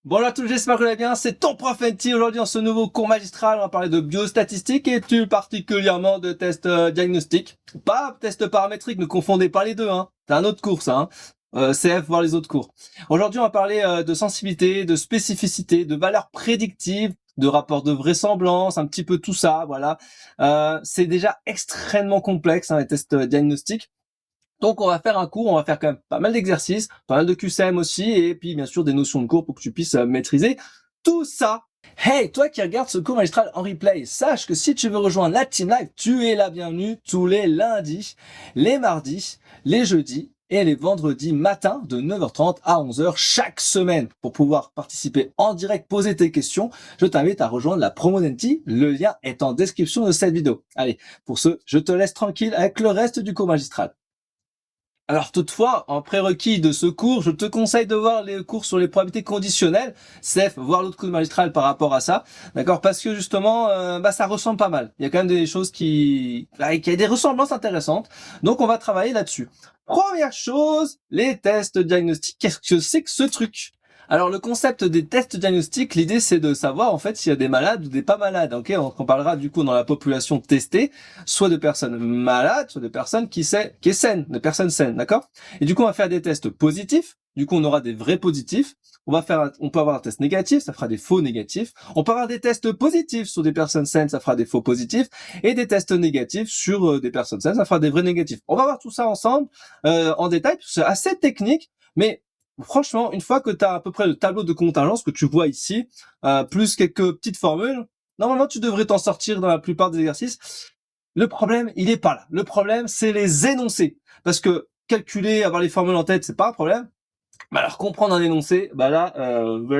Bonjour à tous, j'espère que vous allez bien, c'est ton prof NT. Aujourd'hui, dans ce nouveau cours magistral, on va parler de biostatistiques et plus particulièrement de tests diagnostiques. Pas tests paramétriques, ne confondez pas les deux, hein. C'est un autre cours, ça, hein. CF, voir les autres cours. Aujourd'hui, on va parler de sensibilité, de spécificité, de valeurs prédictives, de rapports de vraisemblance, un petit peu tout ça, voilà. C'est déjà extrêmement complexe, hein, les tests diagnostiques. Donc on va faire un cours, on va faire quand même pas mal d'exercices, pas mal de QCM aussi, et puis bien sûr des notions de cours pour que tu puisses maîtriser tout ça. Hey, toi qui regardes ce cours magistral en replay, sache que si tu veux rejoindre la Team Live, tu es la bienvenue tous les lundis, les mardis, les jeudis et les vendredis matin de 9h30 à 11h chaque semaine. Pour pouvoir participer en direct, poser tes questions, je t'invite à rejoindre la promo d'NT. Le lien est en description de cette vidéo. Allez, pour ce, je te laisse tranquille avec le reste du cours magistral. Alors toutefois, en prérequis de ce cours, je te conseille de voir les cours sur les probabilités conditionnelles, CEF, voir l'autre cours magistral par rapport à ça, d'accord? Parce que justement, ça ressemble pas mal. Il y a quand même des choses qui y a des ressemblances intéressantes, donc on va travailler là-dessus. Première chose, les tests diagnostiques. Qu'est-ce que c'est que ce truc? Alors le concept des tests diagnostiques, l'idée c'est de savoir en fait s'il y a des malades ou des pas malades. Ok, on parlera du coup dans la population testée, soit de personnes malades, soit de personnes qui est saine, de personnes saines, d'accord? Et du coup on va faire des tests positifs. Du coup on aura des vrais positifs. On peut avoir un test négatif, ça fera des faux négatifs. On peut avoir des tests positifs sur des personnes saines, ça fera des faux positifs, et des tests négatifs sur des personnes saines, ça fera des vrais négatifs. On va voir tout ça ensemble en détail, parce que c'est assez technique, mais franchement, une fois que tu as à peu près le tableau de contingence que tu vois ici, plus quelques petites formules, normalement tu devrais t'en sortir dans la plupart des exercices. Le problème, il est pas là. Le problème, c'est les énoncés. Parce que calculer, avoir les formules en tête, c'est pas un problème. Mais alors comprendre un énoncé, là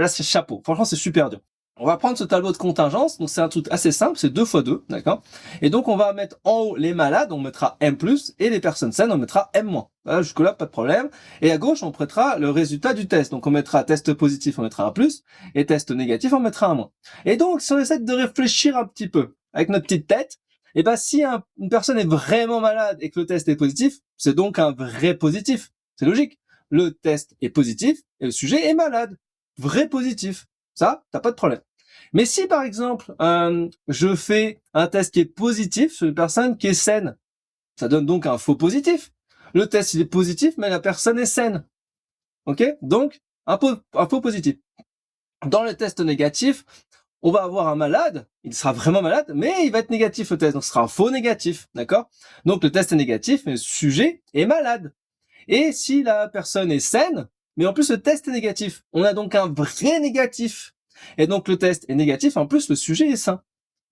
c'est chapeau. Franchement, c'est super dur. On va prendre ce tableau de contingence, donc c'est un truc assez simple, c'est 2 x 2, d'accord? Et donc on va mettre en haut les malades, on mettra M+, et les personnes saines, on mettra M-. Voilà, jusque-là, pas de problème. Et à gauche, on prêtera le résultat du test. Donc on mettra test positif, on mettra un plus, et test négatif, on mettra un moins. Et donc, si on essaie de réfléchir un petit peu avec notre petite tête, et si une personne est vraiment malade et que le test est positif, c'est donc un vrai positif. C'est logique. Le test est positif et le sujet est malade. Vrai positif. Ça, t'as pas de problème. Mais si par exemple, je fais un test qui est positif sur une personne qui est saine, ça donne donc un faux positif. Le test il est positif, mais la personne est saine. Ok? Donc, un faux positif. Dans le test négatif, on va avoir un malade, il sera vraiment malade, mais il va être négatif le test, donc ce sera un faux négatif, d'accord? Donc le test est négatif, mais le sujet est malade. Et si la personne est saine, mais en plus le test est négatif, on a donc un vrai négatif. Et donc le test est négatif, en plus le sujet est sain.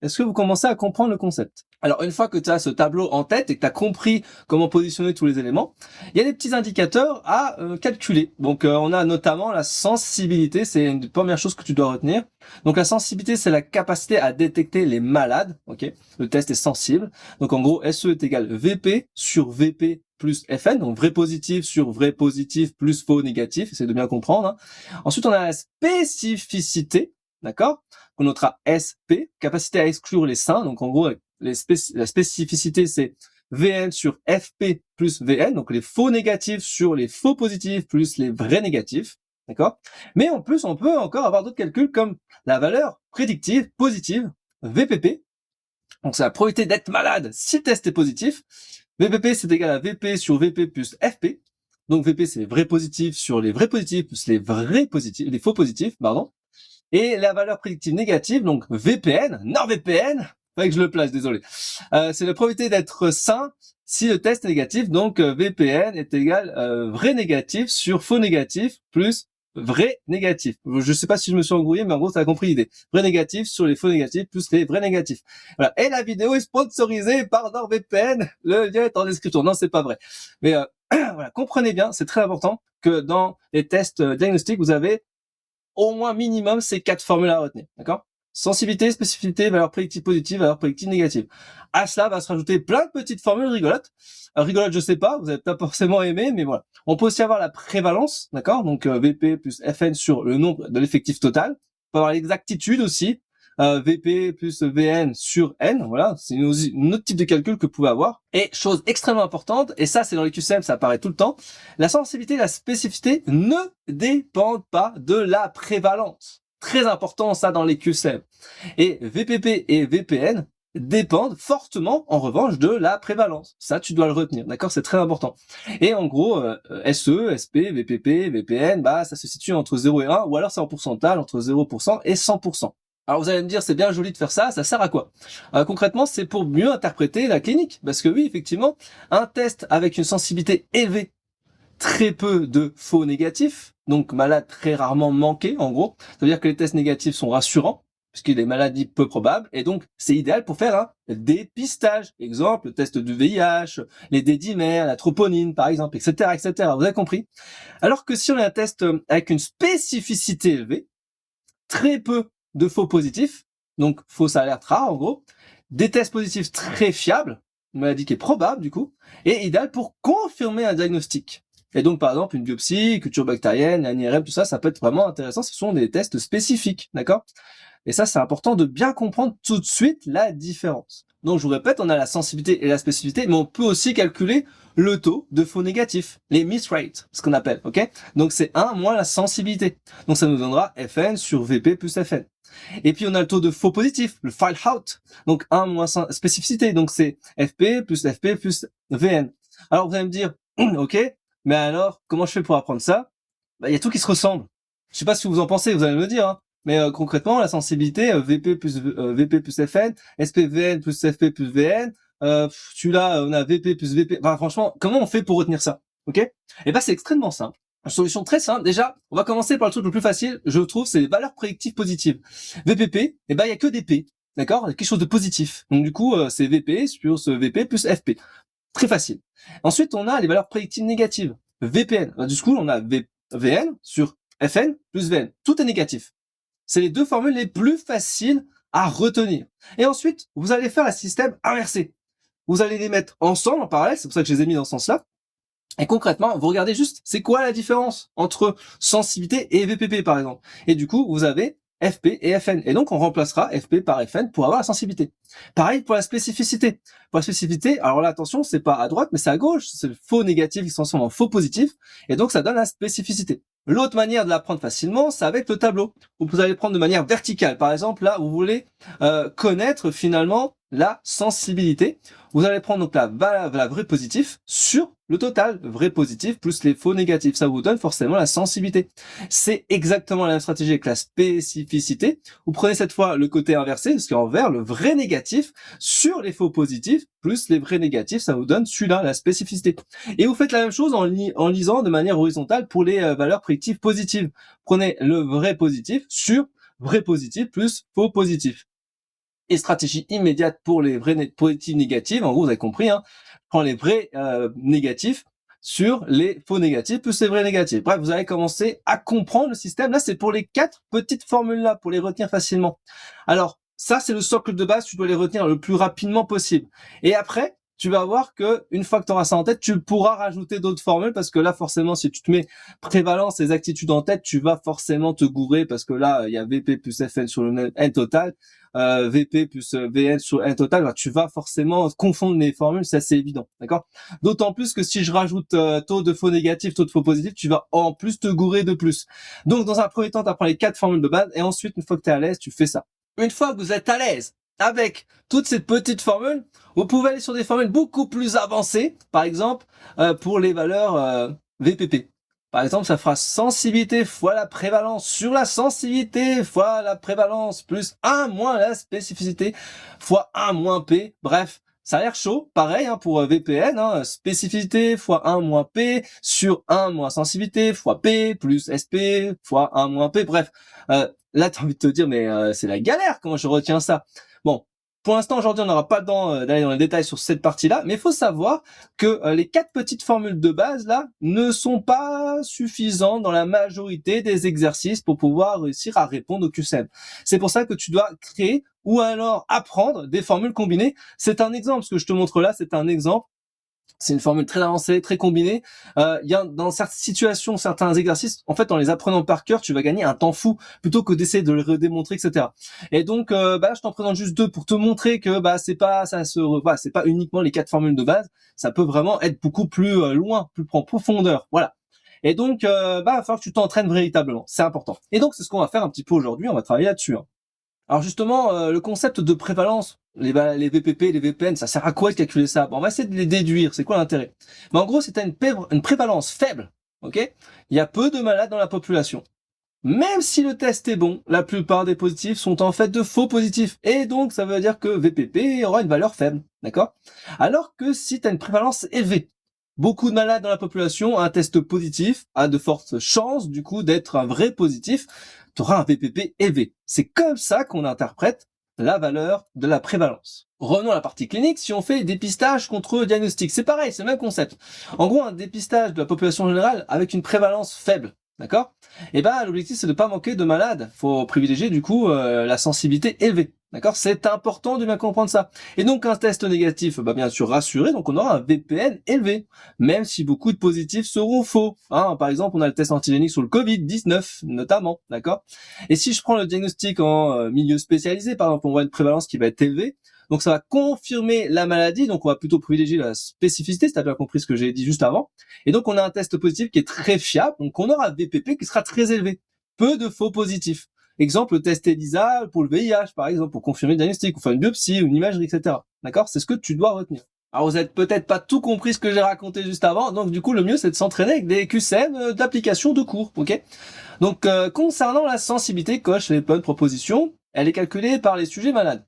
Est-ce que vous commencez à comprendre le concept? Alors une fois que tu as ce tableau en tête et que tu as compris comment positionner tous les éléments, il y a des petits indicateurs à calculer. Donc on a notamment la sensibilité, c'est une des premières choses que tu dois retenir. Donc la sensibilité, c'est la capacité à détecter les malades. Ok, le test est sensible. Donc en gros, SE est égal VP sur VP plus FN, donc vrai positif sur vrai positif plus faux négatif, essayez de bien comprendre. Hein. Ensuite, on a la spécificité, d'accord? On notera SP, capacité à exclure les seins. Donc en gros, la spécificité, c'est VN sur FP plus VN, donc les faux négatifs sur les faux positifs plus les vrais négatifs. D'accord? Mais en plus, on peut encore avoir d'autres calculs comme la valeur prédictive positive, VPP. Donc c'est la probabilité d'être malade si le test est positif. VPP, c'est égal à VP sur VP plus FP. Donc VP, c'est les vrais positifs sur les vrais positifs plus les vrais positifs, les faux positifs, pardon. Et la valeur prédictive négative, donc VPN, NordVPN, faudrait que je le place, désolé. C'est la probabilité d'être sain si le test est négatif, donc VPN est égal vrai négatif sur faux négatif plus vrai négatif. Je sais pas si je me suis embrouillé, mais en gros, tu as compris l'idée. Vrai négatif sur les faux négatifs plus les vrais négatifs. Voilà. Et la vidéo est sponsorisée par NordVPN. Le lien est en description. Non, c'est pas vrai. Mais voilà, comprenez bien, c'est très important que dans les tests diagnostiques, vous avez au moins minimum ces 4 formules à retenir, d'accord? Sensibilité, spécificité, valeur prédictive positive, valeur prédictive négative. À cela va se rajouter plein de petites formules rigolotes. Rigolotes, je sais pas, vous avez pas forcément aimé, mais voilà. On peut aussi avoir la prévalence, d'accord? Donc VP plus FN sur le nombre de l'effectif total. On peut avoir l'exactitude aussi. VP plus VN sur N, voilà, c'est une autre type de calcul que vous pouvez avoir. Et chose extrêmement importante, et ça c'est dans les QCM, ça apparaît tout le temps, la sensibilité et la spécificité ne dépendent pas de la prévalence. Très important ça dans les QCM. Et VPP et VPN dépendent fortement, en revanche, de la prévalence. Ça, tu dois le retenir, d'accord? C'est très important. Et en gros, SE, SP, VPP, VPN, bah, ça se situe entre 0 et 1, ou alors c'est en pourcentage, entre 0% et 100%. Alors vous allez me dire, c'est bien joli de faire ça sert à quoi? Concrètement, c'est pour mieux interpréter la clinique. Parce que oui, effectivement, un test avec une sensibilité élevée, très peu de faux négatifs, donc malade très rarement manqué, en gros. Ça veut dire que les tests négatifs sont rassurants, puisqu'il y a des maladies peu probables, et donc c'est idéal pour faire un dépistage. Exemple, le test du VIH, les D-dimères, la troponine par exemple, etc., etc. Vous avez compris? Alors que si on a un test avec une spécificité élevée, très peu de faux positifs, donc fausse alerte rare en gros, des tests positifs très fiables, une maladie qui est probable du coup, et idéal pour confirmer un diagnostic. Et donc, par exemple, une biopsie, culture bactérienne, un IRM, tout ça, ça peut être vraiment intéressant. Ce sont des tests spécifiques, d'accord? Et ça, c'est important de bien comprendre tout de suite la différence. Donc, je vous répète, on a la sensibilité et la spécificité, mais on peut aussi calculer le taux de faux négatifs, les miss rates, ce qu'on appelle, ok? Donc, c'est 1 moins la sensibilité. Donc, ça nous donnera Fn sur Vp plus Fn. Et puis, on a le taux de faux positifs, le file out. Donc, 1 moins spécificité. Donc, c'est Fp plus Vn. Alors, vous allez me dire, ok, mais alors, comment je fais pour apprendre ça? Bah, il y a tout qui se ressemble. Je sais pas ce que vous en pensez, vous allez me dire, hein. Mais concrètement, la sensibilité, VP plus Fn, SPVN plus FP plus VN, celui-là, on a VP plus VP. Enfin, franchement, comment on fait pour retenir ça? Ok? Et ben, c'est extrêmement simple. Une solution très simple. Déjà, on va commencer par le truc le plus facile, je trouve, c'est les valeurs prédictives positives. VPP, eh ben, il y a que des P. D'accord? Quelque chose de positif. Donc, du coup, c'est VP sur ce VP plus FP. Très facile. Ensuite, on a les valeurs prédictives négatives. VPN. Du coup, on a VN sur Fn plus Vn. Tout est négatif. C'est les deux formules les plus faciles à retenir. Et ensuite, vous allez faire un système inversé. Vous allez les mettre ensemble en parallèle, c'est pour ça que je les ai mis dans ce sens-là. Et concrètement, vous regardez juste, c'est quoi la différence entre sensibilité et VPP par exemple. Et du coup, vous avez FP et Fn. Et donc, on remplacera FP par Fn pour avoir la sensibilité. Pareil pour la spécificité. Pour la spécificité, alors là, attention, c'est pas à droite, mais c'est à gauche. C'est le faux négatif qui se transforme en faux positif. Et donc, ça donne la spécificité. L'autre manière de l'apprendre facilement, c'est avec le tableau. Vous allez prendre de manière verticale. Par exemple, là, vous voulez connaître finalement la sensibilité. Vous allez prendre donc la vraie positif sur le total, vrai positif plus les faux négatifs. Ça vous donne forcément la sensibilité. C'est exactement la même stratégie avec la spécificité. Vous prenez cette fois le côté inversé, parce qu'en vert, le vrai négatif sur les faux positifs plus les vrais négatifs, ça vous donne celui-là, la spécificité. Et vous faites la même chose en lisant de manière horizontale pour les valeurs prédictives positives. Prenez le vrai positif sur vrai positif plus faux positif. Et stratégie immédiate pour les vrais positifs négatifs, en gros vous avez compris, hein, prends les vrais négatifs sur les faux négatifs plus les vrais négatifs. Bref, vous allez commencer à comprendre le système. Là, c'est pour les 4 petites formules-là, pour les retenir facilement. Alors, ça, c'est le socle de base, tu dois les retenir le plus rapidement possible. Et après, tu vas voir que une fois que tu auras ça en tête, tu pourras rajouter d'autres formules parce que là, forcément, si tu te mets prévalence, les actitudes en tête, tu vas forcément te gourer parce que là, il y a VP plus Fn sur le N total. VP plus VN sur N total, tu vas forcément confondre les formules, c'est assez évident, d'accord? D'autant plus que si je rajoute taux de faux négatif, taux de faux positif, tu vas en plus te gourer de plus. Donc, dans un premier temps, tu apprends les 4 formules de base et ensuite, une fois que tu es à l'aise, tu fais ça. Une fois que vous êtes à l'aise avec toutes ces petites formules, vous pouvez aller sur des formules beaucoup plus avancées, par exemple, pour les valeurs VPP. Par exemple, ça fera sensibilité fois la prévalence sur la sensibilité fois la prévalence plus 1 moins la spécificité fois 1 moins P. Bref, ça a l'air chaud. Pareil hein, pour VPN, hein, spécificité fois 1 moins P sur 1 moins sensibilité fois P plus SP fois 1 moins P. Bref, là, tu as envie de te dire, mais c'est la galère, comment je retiens ça? Bon. Pour l'instant, aujourd'hui, on n'aura pas le temps d'aller dans les détails sur cette partie-là, mais il faut savoir que les 4 petites formules de base, là, ne sont pas suffisantes dans la majorité des exercices pour pouvoir réussir à répondre au QCM. C'est pour ça que tu dois créer ou alors apprendre des formules combinées. C'est un exemple, ce que je te montre là, c'est un exemple C'est une formule très avancée, très combinée. Il y a dans certaines situations, certains exercices, en fait, en les apprenant par cœur, tu vas gagner un temps fou plutôt que d'essayer de le redémontrer, etc. Et donc, je t'en présente juste deux pour te montrer que c'est pas c'est pas uniquement les 4 formules de base. Ça peut vraiment être beaucoup plus loin, plus en profondeur. Voilà. Et donc, il va falloir que tu t'entraînes véritablement. C'est important. Et donc, c'est ce qu'on va faire un petit peu aujourd'hui. On va travailler là-dessus. Hein. Alors justement, le concept de prévalence, les VPP, les VPN, ça sert à quoi de calculer ça? On va essayer de les déduire, c'est quoi l'intérêt? Mais en gros, c'est une prévalence faible, ok? Il y a peu de malades dans la population. Même si le test est bon, la plupart des positifs sont en fait de faux positifs. Et donc, ça veut dire que VPP aura une valeur faible, d'accord? Alors que si tu as une prévalence élevée, beaucoup de malades dans la population, un test positif a de fortes chances, du coup, d'être un vrai positif, tu auras un VPP élevé. C'est comme ça qu'on interprète la valeur de la prévalence. Revenons à la partie clinique, si on fait dépistage contre diagnostic, c'est pareil, c'est le même concept. En gros, un dépistage de la population générale avec une prévalence faible, d'accord? Et l'objectif c'est de pas manquer de malades. Faut privilégier du coup la sensibilité élevée. D'accord? C'est important de bien comprendre ça. Et donc un test négatif, bien sûr rassuré, donc on aura un VPN élevé, même si beaucoup de positifs seront faux. Hein, par exemple, on a le test antigénique sur le Covid-19 notamment, d'accord? Et si je prends le diagnostic en milieu spécialisé, par exemple, on voit une prévalence qui va être élevée. Donc ça va confirmer la maladie, donc on va plutôt privilégier la spécificité, si tu as bien compris ce que j'ai dit juste avant. Et donc on a un test positif qui est très fiable, donc on aura un VPP qui sera très élevé. Peu de faux positifs. Exemple, le test ELISA pour le VIH, par exemple, pour confirmer le diagnostic, ou faire une biopsie, ou une imagerie, etc. D'accord? C'est ce que tu dois retenir. Alors vous avez peut-être pas tout compris ce que j'ai raconté juste avant, donc du coup le mieux c'est de s'entraîner avec des QCM d'application de cours, ok? Donc concernant la sensibilité, coche les bonnes propositions, elle est calculée par les sujets malades.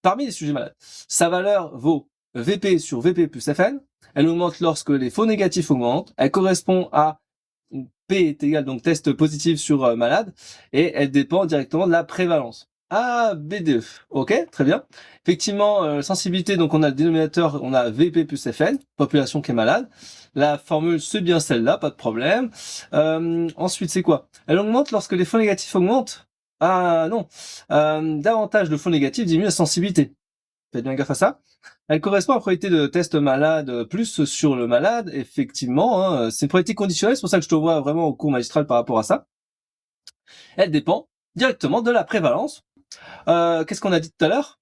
Parmi les sujets malades, sa valeur vaut VP sur VP plus FN. Elle augmente lorsque les faux négatifs augmentent. Elle correspond à P est égal donc test positif sur malade et elle dépend directement de la prévalence. A, B, D, E. Ok, très bien. Effectivement, sensibilité, donc on a le dénominateur, on a VP plus FN, population qui est malade. La formule, c'est bien celle-là, pas de problème. Ensuite, c'est quoi? Elle augmente lorsque les faux négatifs augmentent. Ah non, davantage de faux négatifs diminue la sensibilité. Faites bien gaffe à ça. Elle correspond à la probabilité de test malade plus sur le malade, effectivement. Hein, c'est une probabilité conditionnelle, c'est pour ça que je te vois vraiment au cours magistral par rapport à ça. Elle dépend directement de la prévalence. Qu'est-ce qu'on a dit tout à l'heure?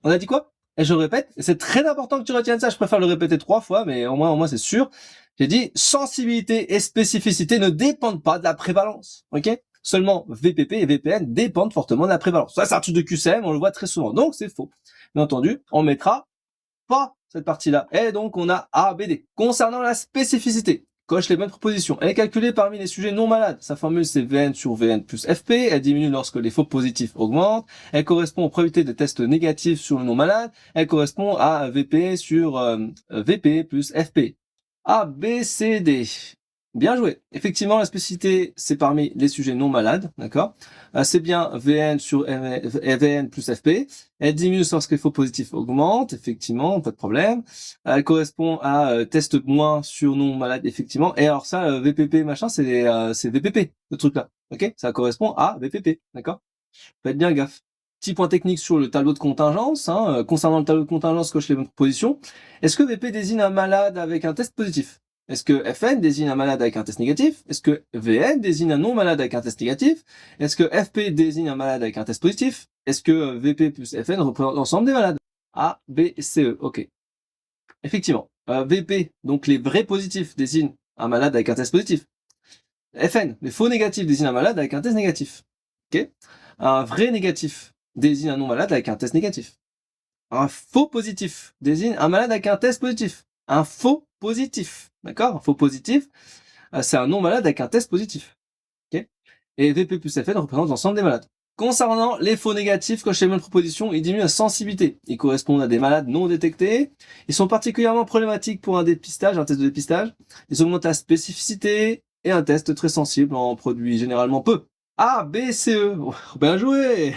On a dit quoi? Et je répète, c'est très important que tu retiennes ça, je préfère le répéter 3 fois, mais au moins c'est sûr. J'ai dit sensibilité et spécificité ne dépendent pas de la prévalence, ok? Seulement VPP et VPN dépendent fortement de la prévalence. Ça, c'est un truc de QCM, on le voit très souvent, donc c'est faux. Bien entendu, on mettra pas cette partie-là. Et donc, on a A, B, D. Concernant la spécificité, coche les bonnes propositions. Elle est calculée parmi les sujets non malades. Sa formule, c'est VN sur VN plus FP. Elle diminue lorsque les faux positifs augmentent. Elle correspond aux probabilités des tests négatifs sur le non malade. Elle correspond à VP sur VP plus FP. A, B, C, D. Bien joué. Effectivement, la spécificité, c'est parmi les sujets non malades, d'accord? C'est bien VN sur VN plus FP. Elle diminue lorsque les faux positifs augmentent, effectivement, pas de problème. Elle correspond à test moins sur non malade, effectivement. Et alors ça, VPP machin, c'est VPP, le truc là, ok? Ça correspond à VPP, d'accord? Faites bien gaffe. Petit point technique sur le tableau de contingence. Hein. Concernant le tableau de contingence, coche les bonnes propositions. Est-ce que VP désigne un malade avec un test positif? Est-ce que FN désigne un malade avec un test négatif? Est-ce que VN désigne un non-malade avec un test négatif? Est-ce que FP désigne un malade avec un test positif? Est-ce que VP plus FN représente l'ensemble des malades? A, B, C, E. Ok. Effectivement. VP, donc les vrais positifs, désignent un malade avec un test positif. FN, les faux négatifs désignent un malade avec un test négatif. Ok. Un vrai négatif désigne un non-malade avec un test négatif. Un faux positif désigne un malade avec un test positif. Un faux positif, d'accord? Un faux positif, c'est un non-malade avec un test positif. Okay, et VP plus FN représente l'ensemble des malades. Concernant les faux négatifs, coche les bonnes propositions, ils diminuent la sensibilité. Ils correspondent à des malades non détectés. Ils sont particulièrement problématiques pour un dépistage, un test de dépistage. Ils augmentent la spécificité et un test très sensible en produit généralement peu. A, B, C, E. Oh, bien joué!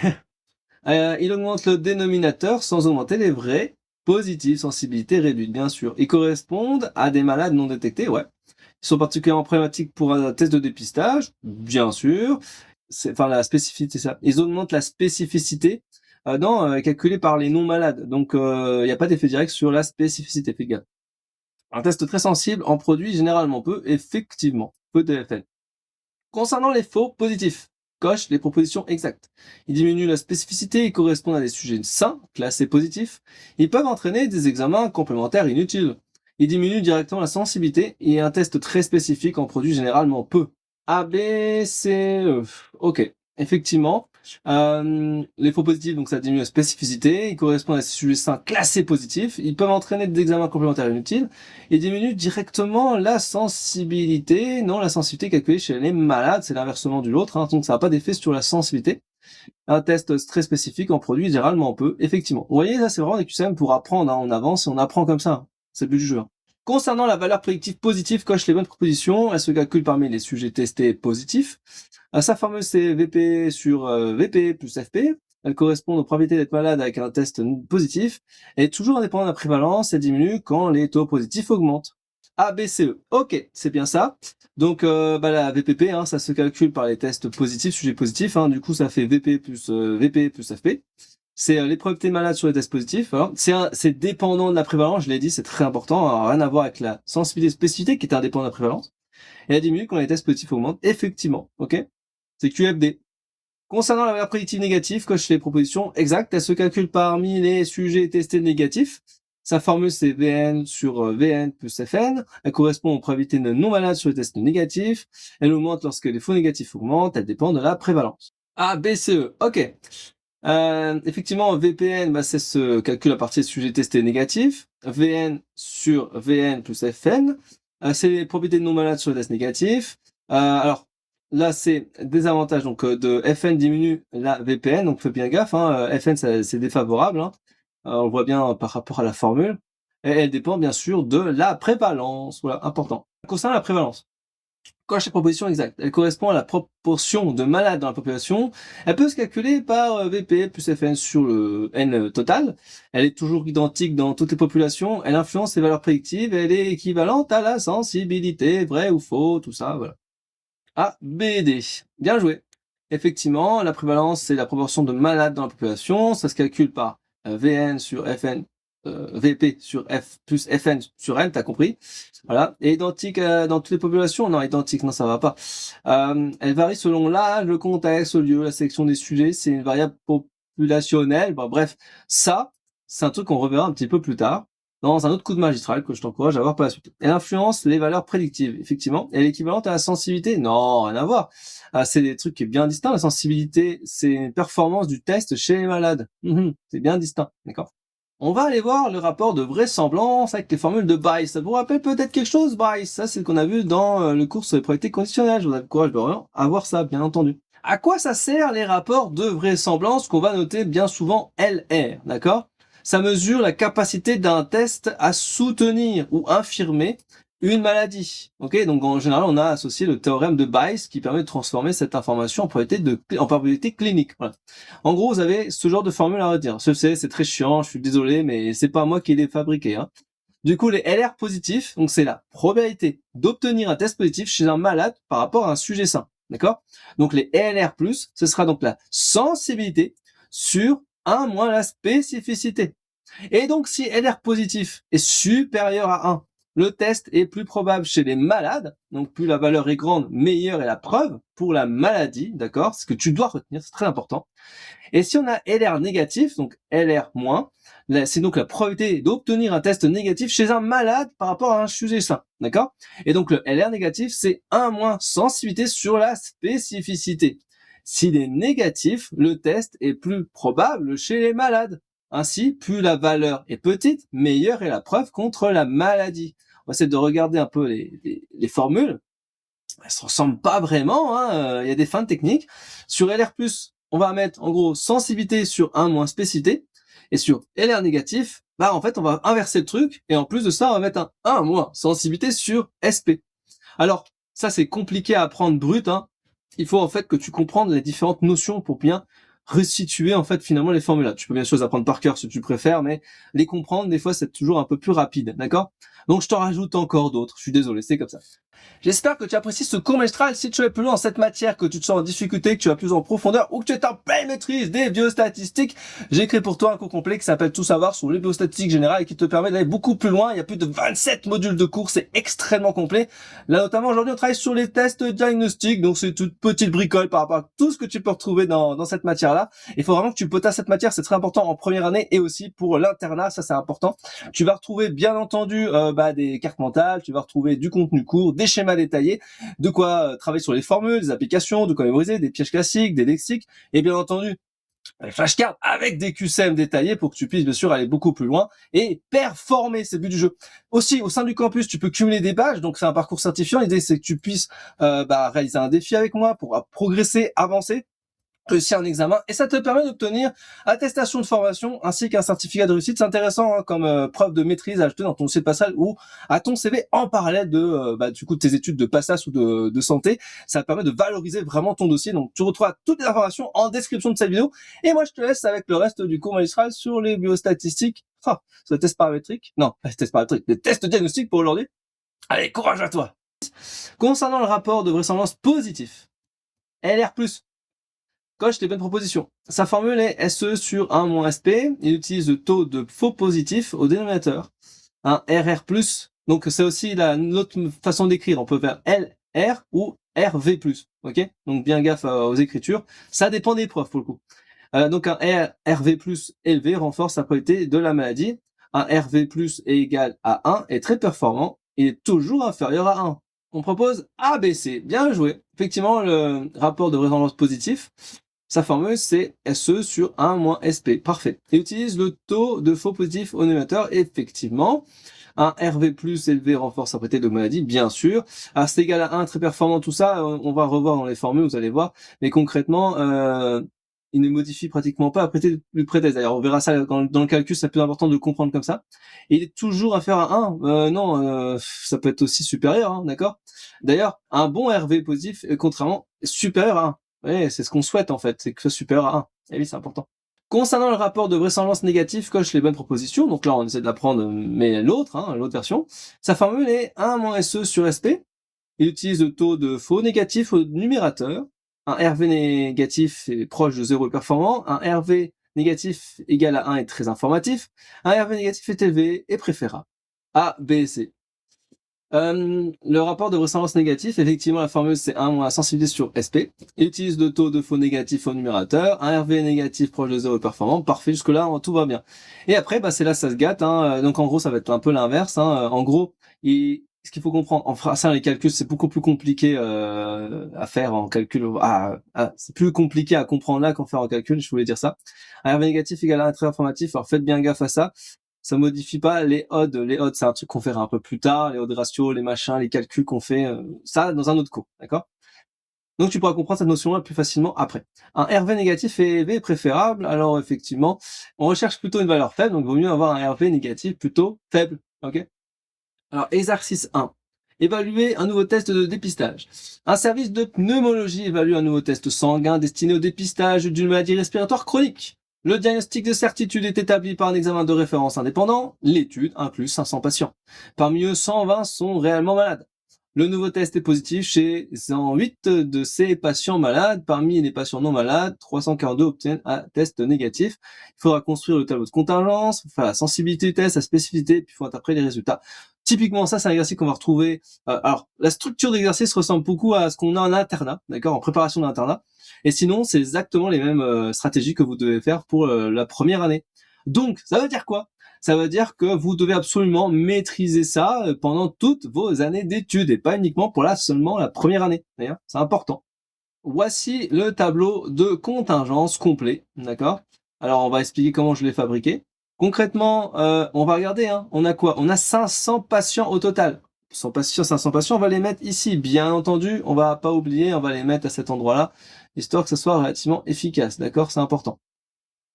Il augmente le dénominateur sans augmenter les vrais positifs, sensibilité réduite, bien sûr. Ils correspondent à des malades non détectés, ouais. Ils sont particulièrement problématiques pour un test de dépistage, bien sûr. Enfin, la spécificité, ça. Ils augmentent la spécificité, calculée par les non malades. Donc, il n'y a pas d'effet direct sur la spécificité, fais gaffe. Un test très sensible en produit généralement peu, effectivement, peu de FN. Concernant les faux positifs, coche les propositions exactes. Ils diminuent la spécificité et correspondent à des sujets sains, classés positifs. Ils peuvent entraîner des examens complémentaires inutiles. Ils diminuent directement la sensibilité et un test très spécifique en produit généralement peu. A, B, C, E. Ok, effectivement. Les faux positifs, donc ça diminue la spécificité, ils correspondent à ces sujets sains classés positifs, ils peuvent entraîner des examens complémentaires inutiles, et diminuent directement la sensibilité. Non, la sensibilité calculée chez les malades, c'est l'inversement de l'autre, hein, donc ça n'a pas d'effet sur la sensibilité. Un test très spécifique en produit généralement peu, effectivement. Vous voyez, ça c'est vraiment des QCM pour apprendre, hein, on avance et on apprend comme ça, hein. C'est le but du jeu. Hein. Concernant la valeur prédictive positive, coche les bonnes propositions, elle se calcule parmi les sujets testés positifs. Sa formule c'est VP sur VP plus FP. Elle correspond aux probabilités d'être malade avec un test positif. Elle est toujours indépendante de la prévalence, elle diminue quand les taux positifs augmentent. A, B, C, E. Ok, c'est bien ça. Donc la VPP, hein, ça se calcule par les tests positifs, sujets positifs. Hein, du coup, ça fait VP plus FP. C'est les probabilités de malade sur les tests positifs. C'est dépendant de la prévalence, je l'ai dit, c'est très important. Alors, rien à voir avec la sensibilité spécificité qui est indépendante de la prévalence. Et elle diminue quand les tests positifs augmentent, effectivement. Ok, c'est QFD. Concernant la valeur prédictive négative, coche les propositions exactes. Elle se calcule parmi les sujets testés négatifs. Sa formule, c'est VN sur VN plus FN. Elle correspond aux probabilités de non malades sur les tests négatifs. Elle augmente lorsque les faux négatifs augmentent. Elle dépend de la prévalence. A, B, C, E. Ok. Effectivement, VPN, ça se calcule à partir des sujets testés négatifs. VN sur VN plus FN. C'est les probabilités de non malades sur les tests négatifs. Alors, là, c'est des avantages. Donc, de FN diminue la VPN. Donc, faites bien gaffe. Hein. FN, c'est défavorable. Hein. On le voit bien par rapport à la formule. Et elle dépend, bien sûr, de la prévalence. Voilà, important. Concernant la prévalence, coche les propositions exactes. Elle correspond à la proportion de malades dans la population. Elle peut se calculer par VP plus FN sur le N total. Elle est toujours identique dans toutes les populations. Elle influence les valeurs prédictives. Elle est équivalente à la sensibilité, vrai ou faux, tout ça, voilà. A, B, D. Bien joué. Effectivement, la prévalence, c'est la proportion de malades dans la population. Ça se calcule par VN sur FN, VP sur F plus FN sur N, t'as compris. Voilà. Et identique dans toutes les populations? Non, identique, non, ça va pas. Elle varie selon l'âge, le contexte, le lieu, la sélection des sujets. C'est une variable populationnelle. Bon, bref, ça, c'est un truc qu'on reverra un petit peu plus tard dans un autre coup de magistral que je t'encourage à voir par la suite. Elle influence les valeurs prédictives, effectivement. Elle est équivalente à la sensibilité? Non, rien à voir. C'est des trucs qui est bien distinct. La sensibilité, c'est une performance du test chez les malades. C'est bien distinct, d'accord? On va aller voir le rapport de vraisemblance avec les formules de Bayes. Ça vous rappelle peut-être quelque chose, Bayes? Ça, c'est ce qu'on a vu dans le cours sur les probabilités conditionnelles. Je vous encourage à voir ça, bien entendu. À quoi ça sert les rapports de vraisemblance qu'on va noter bien souvent LR, d'accord? Ça mesure la capacité d'un test à soutenir ou infirmer une maladie. Ok, donc en général, on a associé le théorème de Bayes qui permet de transformer cette information en probabilité clinique. Voilà. En gros, vous avez ce genre de formule à retenir. C'est très chiant, je suis désolé, mais c'est pas moi qui l'ai fabriqué. Hein. Du coup, les LR positifs, donc c'est la probabilité d'obtenir un test positif chez un malade par rapport à un sujet sain. D'accord? Donc les LR+, ce sera donc la sensibilité sur 1 moins la spécificité. Et donc, si LR positif est supérieur à 1, le test est plus probable chez les malades. Donc, plus la valeur est grande, meilleure est la preuve pour la maladie. D'accord? Ce que tu dois retenir, c'est très important. Et si on a LR négatif, donc LR moins, c'est donc la probabilité d'obtenir un test négatif chez un malade par rapport à un sujet sain. D'accord? Et donc, le LR négatif, c'est 1 moins sensibilité sur la spécificité. S'il est négatif, le test est plus probable chez les malades. Ainsi, plus la valeur est petite, meilleure est la preuve contre la maladie. On va essayer de regarder un peu les formules. Elles se ressemblent pas vraiment, hein. Il y a des feintes techniques. Sur LR+, on va mettre en gros sensibilité sur 1 moins spécificité. Et sur LR négatif, en fait, on va inverser le truc. Et en plus de ça, on va mettre un 1 moins sensibilité sur SP. Alors, ça c'est compliqué à apprendre brut, hein. Il faut en fait que tu comprennes les différentes notions pour bien resituer en fait finalement les formules. Tu peux bien sûr les apprendre par cœur si tu préfères, mais les comprendre des fois c'est toujours un peu plus rapide, d'accord? Donc je t'en rajoute encore d'autres, je suis désolé, c'est comme ça. J'espère que tu apprécies ce cours magistral. Si tu es plus loin dans cette matière, que tu te sens en difficulté, que tu vas plus en profondeur ou que tu es en pleine maîtrise des biostatistiques, j'ai créé pour toi un cours complet qui s'appelle Tout savoir sur les biostatistiques générales et qui te permet d'aller beaucoup plus loin. Il y a plus de 27 modules de cours, c'est extrêmement complet. Là notamment aujourd'hui on travaille sur les tests diagnostiques, donc c'est toute petite bricole par rapport à tout ce que tu peux retrouver dans cette matière-là. Il faut vraiment que tu potasses cette matière, c'est très important en première année et aussi pour l'internat, ça c'est important. Tu vas retrouver bien entendu des cartes mentales, tu vas retrouver du contenu court, des schémas détaillés, de quoi travailler sur les formules, des applications, de quoi mémoriser, des pièges classiques, des lexiques, et bien entendu, les flashcards avec des QCM détaillés pour que tu puisses bien sûr aller beaucoup plus loin et performer, c'est le but du jeu. Aussi, au sein du campus, tu peux cumuler des badges, donc c'est un parcours certifiant. L'idée, c'est que tu puisses réaliser un défi avec moi pour progresser, avancer, réussir un examen, et ça te permet d'obtenir attestation de formation ainsi qu'un certificat de réussite. C'est intéressant comme preuve de maîtrise à ajouter dans ton dossier de passage ou à ton CV en parallèle de du coup de tes études de passage ou de santé. Ça te permet de valoriser vraiment ton dossier. Donc tu retrouveras toutes les informations en description de cette vidéo, et moi je te laisse avec le reste du cours magistral sur les biostatistiques, sur les tests paramétriques, non, pas les tests paramétriques, les tests diagnostiques pour aujourd'hui. Allez, courage à toi. Concernant le rapport de vraisemblance positif, LR+, coche les bonnes propositions. Sa formule est SE sur 1 moins SP. Il utilise le taux de faux positif au dénominateur. Un RR+, donc c'est aussi l'autre façon d'écrire. On peut faire LR ou RV+, ok? Donc bien gaffe aux écritures. Ça dépend des profs pour le coup. Donc un RV+ élevé renforce la probabilité de la maladie. Un RV+ est égal à 1 est très performant. Il est toujours inférieur à 1. On propose ABC. Bien joué. Effectivement, le rapport de vraisemblance positif, sa formule, c'est SE sur 1 moins SP. Parfait. Il utilise le taux de faux positif au dénominateur. Effectivement, un RV+ élevé renforce la probabilité de maladie, bien sûr. Alors, c'est égal à 1, très performant, tout ça, on va revoir dans les formules, vous allez voir. Mais concrètement, il ne modifie pratiquement pas après le prétexte. D'ailleurs, on verra ça dans le calcul, c'est plus important de le comprendre comme ça. Et il est toujours inférieur à 1. Non, ça peut être aussi supérieur, hein, d'accord? D'ailleurs, un bon RV positif est contrairement supérieur à 1. Oui, c'est ce qu'on souhaite en fait, c'est que ce soit supérieur à 1. Et oui, c'est important. Concernant le rapport de vraisemblance négative, coche les bonnes propositions. Donc là, on essaie de l'apprendre, mais l'autre version. Sa formule est 1 moins SE sur SP. Il utilise le taux de faux négatif au numérateur. Un RV négatif est proche de 0 et performant. Un RV négatif égal à 1 est très informatif. Un RV négatif est élevé et préférable. A, B et C. Le rapport de vraisemblance négatif, effectivement, la formule c'est 1 moins sensibilité sur SP. Il utilise le taux de faux négatif au numérateur. Un RV négatif proche de 0 et performant. Parfait, jusque-là, tout va bien. Et après, c'est là ça se gâte. Donc en gros, ça va être un peu l'inverse. En gros, ce qu'il faut comprendre, en français, les calculs, c'est beaucoup plus compliqué à faire en calcul. C'est plus compliqué à comprendre là qu'en faire en calcul, je voulais dire ça. Un RV négatif égale à un trait informatif, alors faites bien gaffe à ça. Ça modifie pas les odds. Les odds, c'est un truc qu'on fera un peu plus tard, les odds ratio, les machins, les calculs qu'on fait, ça dans un autre cours, d'accord? Donc tu pourras comprendre cette notion-là plus facilement après. Un RV négatif est élevé préférable, alors effectivement, on recherche plutôt une valeur faible, donc il vaut mieux avoir un RV négatif plutôt faible, ok? Alors, exercice 1. Évaluer un nouveau test de dépistage. Un service de pneumologie évalue un nouveau test sanguin destiné au dépistage d'une maladie respiratoire chronique. Le diagnostic de certitude est établi par un examen de référence indépendant. L'étude inclut 500 patients. Parmi eux, 120 sont réellement malades. Le nouveau test est positif chez 108 de ces patients malades. Parmi les patients non malades, 342 obtiennent un test négatif. Il faudra construire le tableau de contingence, faire la sensibilité du test, la spécificité, puis il faut interpréter les résultats. Typiquement, ça, c'est un exercice qu'on va retrouver. Alors, la structure d'exercice ressemble beaucoup à ce qu'on a en internat, d'accord, en préparation d'internat. Et sinon, c'est exactement les mêmes stratégies que vous devez faire pour la première année. Donc, ça veut dire quoi? Ça veut dire que vous devez absolument maîtriser ça pendant toutes vos années d'études et pas uniquement pour seulement la première année. D'ailleurs, c'est important. Voici le tableau de contingence complet, d'accord? Alors, on va expliquer comment je l'ai fabriqué. Concrètement, on va regarder, on a quoi? On a 500 patients au total. 500 patients, on va les mettre ici. Bien entendu, on va pas oublier, on va les mettre à cet endroit-là, histoire que ce soit relativement efficace, d'accord? C'est important.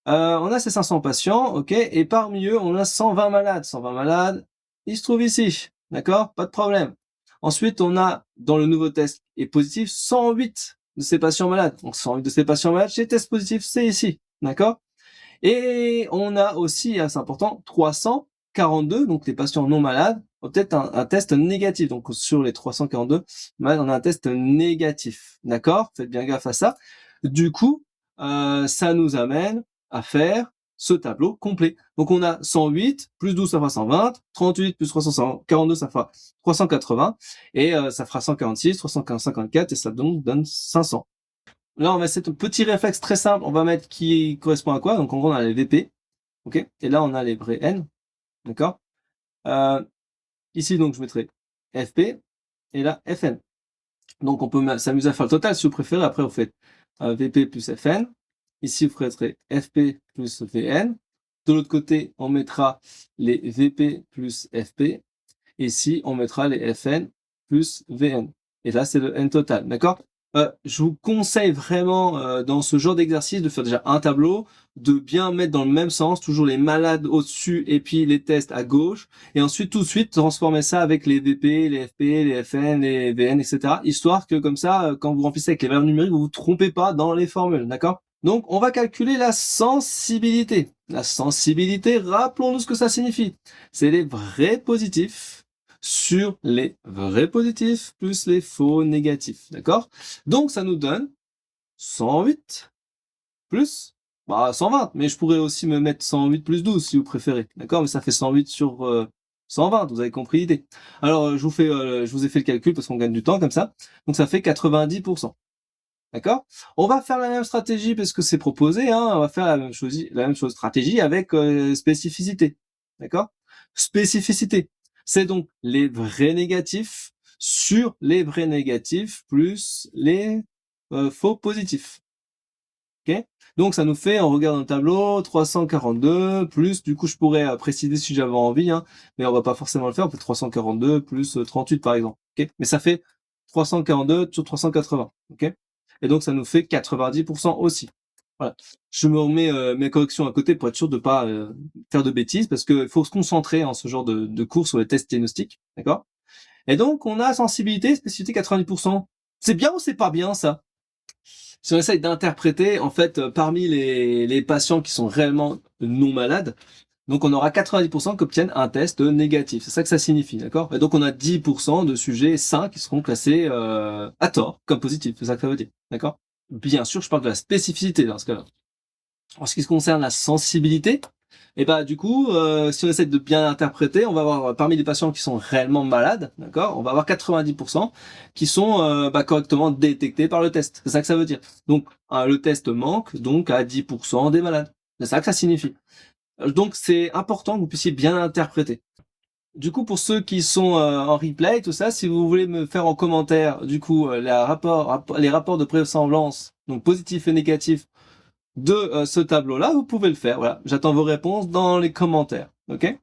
On a ces 500 patients, ok, et parmi eux, on a 120 malades. 120 malades, ils se trouvent ici, d'accord? Pas de problème. Ensuite, on a, dans le nouveau test est positif, 108 de ces patients malades. Donc 108 de ces patients malades chez test positif, c'est ici, d'accord? Et on a aussi, c'est important, 342, donc les patients non malades, ont peut-être un test négatif. Donc sur les 342 malades, on a un test négatif, d'accord? Faites bien gaffe à ça. Du coup, ça nous amène à faire ce tableau complet. Donc on a 108, plus 12, ça fera 120, 38 plus 342, ça fera 380, et ça fera 146, 354, et ça donc donne 500. Là, on va essayer un petit réflexe très simple. On va mettre qui correspond à quoi. Donc, en gros, on a les VP. OK. Et là, on a les vrais N. D'accord. Ici, donc, je mettrai FP. Et là, FN. Donc, on peut s'amuser à faire le total si vous préférez. Après, vous faites VP plus FN. Ici, vous ferez FP plus VN. De l'autre côté, on mettra les VP plus FP. Et ici, on mettra les FN plus VN. Et là, c'est le N total. D'accord? Je vous conseille vraiment dans ce genre d'exercice de faire déjà un tableau, de bien mettre dans le même sens, toujours les malades au-dessus et puis les tests à gauche, et ensuite tout de suite transformer ça avec les VP, les FP, les FN, les VN, etc. Histoire que comme ça, quand vous remplissez avec les valeurs numériques, vous vous trompez pas dans les formules, d'accord? Donc on va calculer la sensibilité. La sensibilité, rappelons-nous ce que ça signifie. C'est les vrais positifs sur les vrais positifs plus les faux négatifs, d'accord? Donc ça nous donne 108 plus 120, mais je pourrais aussi me mettre 108 plus 12 si vous préférez, d'accord? Mais ça fait 108 sur 120, vous avez compris l'idée. Alors je vous ai fait le calcul parce qu'on gagne du temps comme ça, donc ça fait 90%. D'accord? On va faire la même stratégie parce que c'est proposé, hein, on va faire la même chose stratégie avec spécificité. D'accord? Spécificité. C'est donc les vrais négatifs sur les vrais négatifs plus les faux positifs. Ok? Donc ça nous fait, on regarde dans le tableau, 342 plus, du coup je pourrais préciser si j'avais envie, hein, mais on va pas forcément le faire, on peut 342 plus 38 par exemple. Ok? Mais ça fait 342 sur 380. Ok? Et donc ça nous fait 90% aussi. Voilà. Je me remets mes corrections à côté pour être sûr de pas faire de bêtises, parce qu'il faut se concentrer en ce genre de cours sur les tests diagnostiques. D'accord? Et donc on a sensibilité, spécificité 90%. C'est bien ou c'est pas bien ça? Si on essaye d'interpréter, en fait, parmi les patients qui sont réellement non malades, donc on aura 90% qui obtiennent un test négatif. C'est ça que ça signifie, d'accord? Et donc on a 10% de sujets sains qui seront classés à tort comme positifs. C'est ça que ça veut dire, d'accord? Bien sûr, je parle de la spécificité dans ce cas-là. En ce qui concerne la sensibilité, et bah du coup, si on essaie de bien interpréter, on va avoir parmi les patients qui sont réellement malades, d'accord, on va avoir 90% qui sont correctement détectés par le test. C'est ça que ça veut dire. Donc le test manque donc à 10% des malades. C'est ça que ça signifie. Donc c'est important que vous puissiez bien interpréter. Du coup, pour ceux qui sont en replay, tout ça, si vous voulez me faire en commentaire, du coup, les rapports de vraisemblance, donc positifs et négatifs, de ce tableau-là, vous pouvez le faire. Voilà, j'attends vos réponses dans les commentaires. Ok.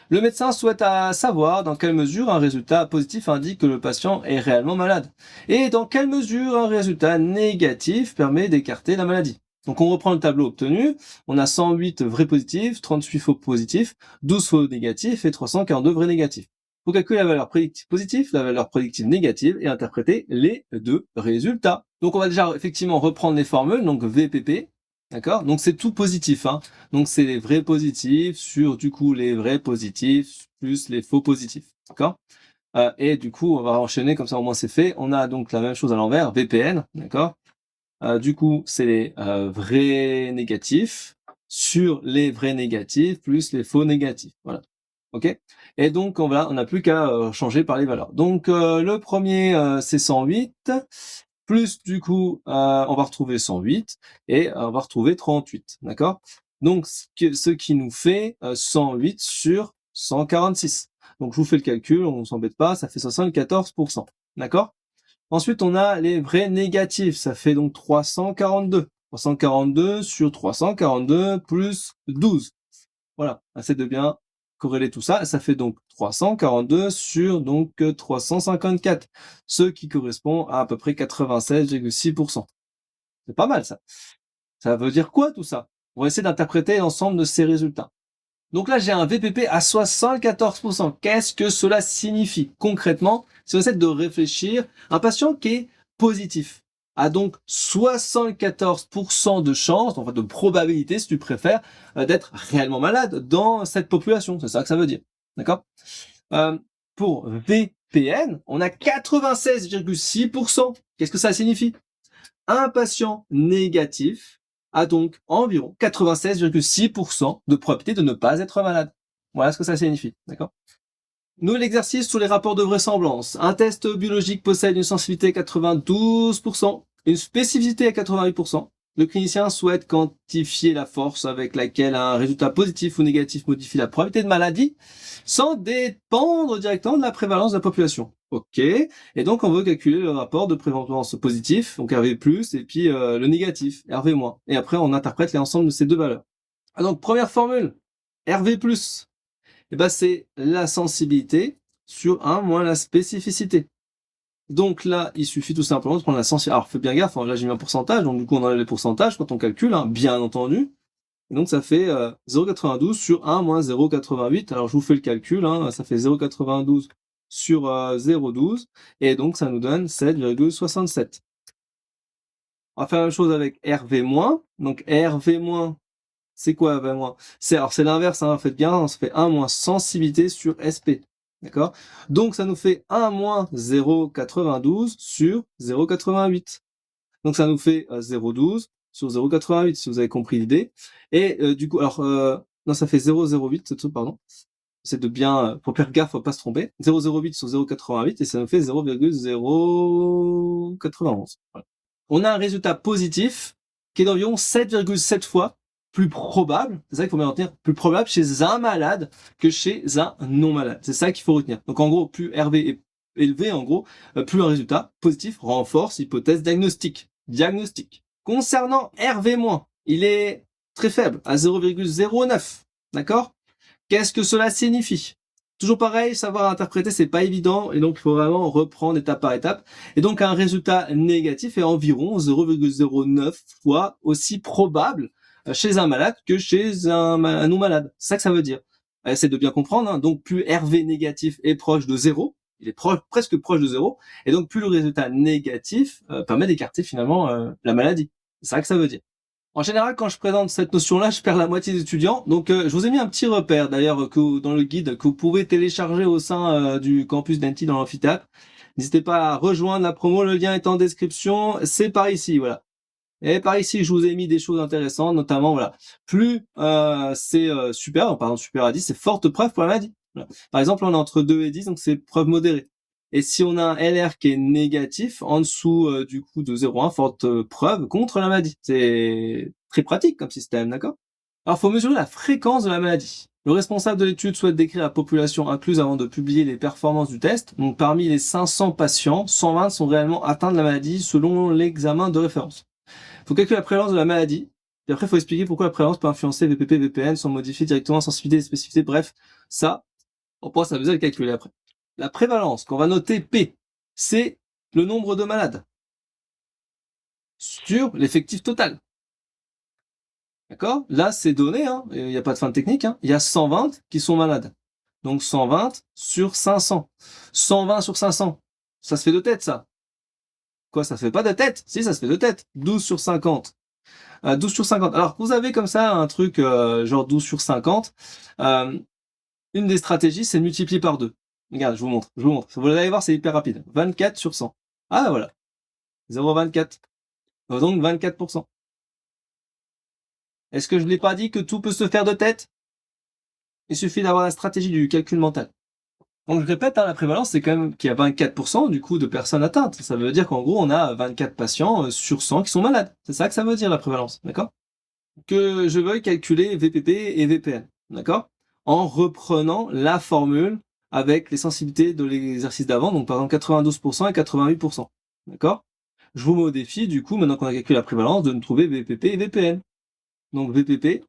Le médecin souhaite savoir dans quelle mesure un résultat positif indique que le patient est réellement malade et dans quelle mesure un résultat négatif permet d'écarter la maladie. Donc on reprend le tableau obtenu, on a 108 vrais positifs, 38 faux positifs, 12 faux négatifs et 342 vrais négatifs. Pour calculer la valeur prédictive positive, la valeur prédictive négative et interpréter les deux résultats. Donc on va déjà effectivement reprendre les formules, donc VPP, d'accord? Donc c'est tout positif, hein. Donc c'est les vrais positifs sur du coup les vrais positifs plus les faux positifs, d'accord? Et du coup on va enchaîner comme ça au moins c'est fait. On a donc la même chose à l'envers, VPN, d'accord? Du coup c'est les vrais négatifs sur les vrais négatifs plus les faux négatifs, voilà. Ok? Et donc on n'a plus qu'à changer par les valeurs. Donc le premier c'est 108 plus du coup on va retrouver 108 et on va retrouver 38, d'accord? Donc ce qui nous fait 108 sur 146. Donc je vous fais le calcul, on s'embête pas, ça fait 74%, d'accord? Ensuite on a les vrais négatifs, ça fait donc 342. 342 sur 342 plus 12. Voilà, assez de bien corréler tout ça. Ça fait donc 342 sur donc 354, ce qui correspond à peu près 96,6%. C'est pas mal ça. Ça veut dire quoi tout ça? On va essayer d'interpréter l'ensemble de ces résultats. Donc là, j'ai un VPP à 74%. Qu'est-ce que cela signifie concrètement? Si on essaie de réfléchir, un patient qui est positif. a donc 74% de chance, enfin de probabilité si tu préfères, d'être réellement malade dans cette population. C'est ça que ça veut dire. D'accord? Pour VPN, on a 96,6%. Qu'est-ce que ça signifie? Un patient négatif a donc environ 96,6% de probabilité de ne pas être malade. Voilà ce que ça signifie. D'accord? Nouvel exercice sur les rapports de vraisemblance. Un test biologique possède une sensibilité à 92%, une spécificité à 88%. Le clinicien souhaite quantifier la force avec laquelle un résultat positif ou négatif modifie la probabilité de maladie sans dépendre directement de la prévalence de la population. Ok. Et donc, on veut calculer le rapport de prévalence positif, donc RV+, et puis le négatif, RV-. Et après, on interprète l'ensemble de ces deux valeurs. Donc, première formule, RV+, eh ben, c'est la sensibilité sur 1 moins la spécificité. Donc là, il suffit tout simplement de prendre la sensibilité. Alors, fais bien gaffe, là j'ai mis un pourcentage, donc du coup on enlève les pourcentages quand on calcule, hein, bien entendu. Et donc ça fait 0,92 sur 1 moins 0,88. Alors je vous fais le calcul, hein, ça fait 0,92 sur 0,12, et donc ça nous donne 7,67. On va faire la même chose avec RV-. Donc RV-, c'est quoi RV-? C'est l'inverse, hein, faites bien, ça fait 1 moins sensibilité sur SP. D'accord? Donc ça nous fait 1 moins 0,92 sur 0,88. Donc ça nous fait 0,12 sur 0,88, si vous avez compris l'idée. Et du coup, alors, non, ça fait 0,08, pardon. C'est de bien, faut faire gaffe, faut pas se tromper. 0,08 sur 0,88 et ça nous fait 0,091. Voilà. On a un résultat positif qui est d'environ 7,7 fois plus probable, c'est ça qu'il faut bien retenir, plus probable chez un malade que chez un non malade. C'est ça qu'il faut retenir. Donc en gros, plus RV est élevé, en gros, plus un résultat positif renforce l'hypothèse diagnostique. Concernant RV-, il est très faible, à 0,09. D'accord? Qu'est-ce que cela signifie? Toujours pareil, savoir interpréter, c'est pas évident, et donc il faut vraiment reprendre étape par étape. Et donc un résultat négatif est environ 0,09 fois aussi probable chez un malade que chez un non malade. C'est ça que ça veut dire. C'est de bien comprendre, hein. Donc plus RV négatif est proche de 0, il est presque proche de 0, et donc plus le résultat négatif permet d'écarter finalement la maladie. C'est ça que ça veut dire. En général, quand je présente cette notion-là, je perds la moitié des étudiants. Donc, je vous ai mis un petit repère, d'ailleurs, dans le guide, que vous pouvez télécharger au sein du campus d'Annecy dans l'amphithéâtre. N'hésitez pas à rejoindre la promo, le lien est en description. C'est par ici, voilà. Et par ici, je vous ai mis des choses intéressantes, notamment, voilà. Plus c'est super, par exemple, super à 10, c'est forte preuve pour la maladie. Voilà. Par exemple, on est entre 2 et 10, donc c'est preuve modérée. Et si on a un LR qui est négatif, en dessous du coup de 0,1, forte preuve contre la maladie. C'est très pratique comme système, d'accord? Alors, il faut mesurer la fréquence de la maladie. Le responsable de l'étude souhaite décrire la population incluse avant de publier les performances du test. Donc, parmi les 500 patients, 120 sont réellement atteints de la maladie selon l'examen de référence. Il faut calculer la prévalence de la maladie. Et après, il faut expliquer pourquoi la prévalence peut influencer VPP, VPN, sans modifier directement la sensibilité et spécificité. Bref, ça, on pourra s'amuser à le calculer après. La prévalence, qu'on va noter P, c'est le nombre de malades sur l'effectif total. D'accord? Là, c'est donné, hein. Il n'y a pas de fin de technique, hein. Il y a 120 qui sont malades. Donc 120 sur 500. 120 sur 500. Ça se fait de tête, ça. Quoi, ça se fait pas de tête? Si, ça se fait de tête. 12 sur 50. 12 sur 50. Alors, vous avez comme ça un truc genre 12 sur 50. Une des stratégies, c'est de multiplier par 2. Regarde, je vous montre. Vous allez voir, c'est hyper rapide. 24 sur 100. Ah, voilà. 0,24. Donc 24%. Est-ce que je l'ai pas dit que tout peut se faire de tête? Il suffit d'avoir la stratégie du calcul mental. Donc je répète, hein, la prévalence, c'est quand même qu'il y a 24% du coup de personnes atteintes. Ça veut dire qu'en gros, on a 24 patients sur 100 qui sont malades. C'est ça que ça veut dire la prévalence, d'accord? Que je veuille calculer VPP et VPN, d'accord? En reprenant la formule avec les sensibilités de l'exercice d'avant, donc par exemple 92% et 88%, d'accord? Je vous mets au défi, du coup, maintenant qu'on a calculé la prévalence, de nous trouver VPP et VPN. Donc VPP,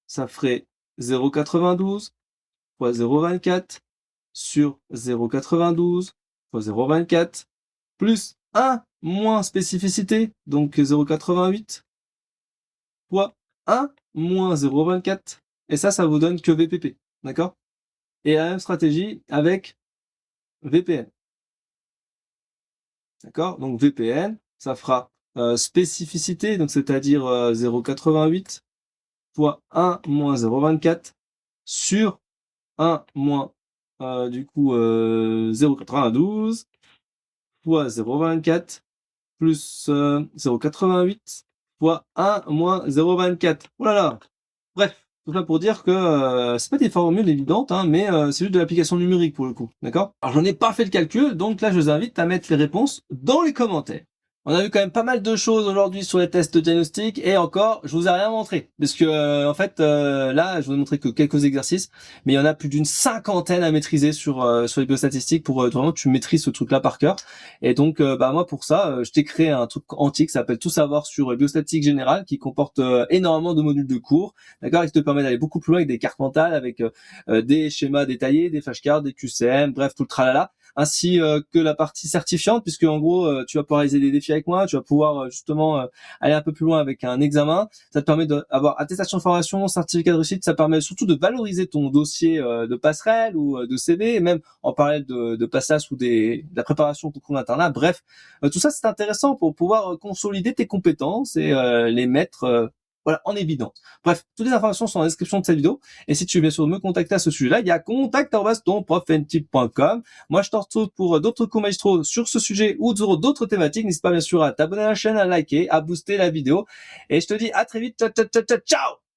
ça ferait 0,92 fois 0,24 sur 0,92 fois 0,24 plus 1 moins spécificité, donc 0,88 fois 1 moins 0,24. Et ça vous donne que VPP, d'accord? Et la même stratégie avec VPN. D'accord? Donc VPN, ça fera spécificité, donc c'est-à-dire 0,88 fois 1 moins 0,24 sur 1 moins du coup 0,92 fois 0,24 plus 0,88 fois 1 moins 0,24. Oh là là. Bref, tout ça pour dire que c'est pas des formules évidentes, hein, mais c'est juste de l'application numérique pour le coup, d'accord? Alors j'en ai pas fait le calcul, donc là je vous invite à mettre les réponses dans les commentaires. On a vu quand même pas mal de choses aujourd'hui sur les tests de diagnostic et encore, je vous ai rien montré parce que en fait là, je vous ai montré que quelques exercices, mais il y en a plus d'une cinquantaine à maîtriser sur les biostatistiques pour vraiment que tu maîtrises ce truc-là par cœur. Et donc bah moi pour ça, je t'ai créé un truc entier qui s'appelle Tout savoir sur biostatistique générale qui comporte énormément de modules de cours, d'accord, et qui te permet d'aller beaucoup plus loin avec des cartes mentales, avec des schémas détaillés, des flashcards, des QCM, bref tout le tralala, ainsi que la partie certifiante, puisque en gros tu vas pouvoir réaliser des défis avec moi, tu vas pouvoir justement aller un peu plus loin avec un examen. Ça te permet d'avoir attestation de formation, certificat de réussite, ça permet surtout de valoriser ton dossier de passerelle ou de CV, et même en parallèle de passage ou de la préparation de ton cours d'internat. Bref, tout ça c'est intéressant pour pouvoir consolider tes compétences et les mettre voilà, en évidence. Bref, toutes les informations sont en description de cette vidéo. Et si tu veux bien sûr me contacter à ce sujet-là, il y a contact@tonprofntip.com. Moi, je te retrouve pour d'autres cours magistraux sur ce sujet ou d'autres thématiques. N'hésite pas bien sûr à t'abonner à la chaîne, à liker, à booster la vidéo. Et je te dis à très vite. Ciao, ciao, ciao, ciao, ciao!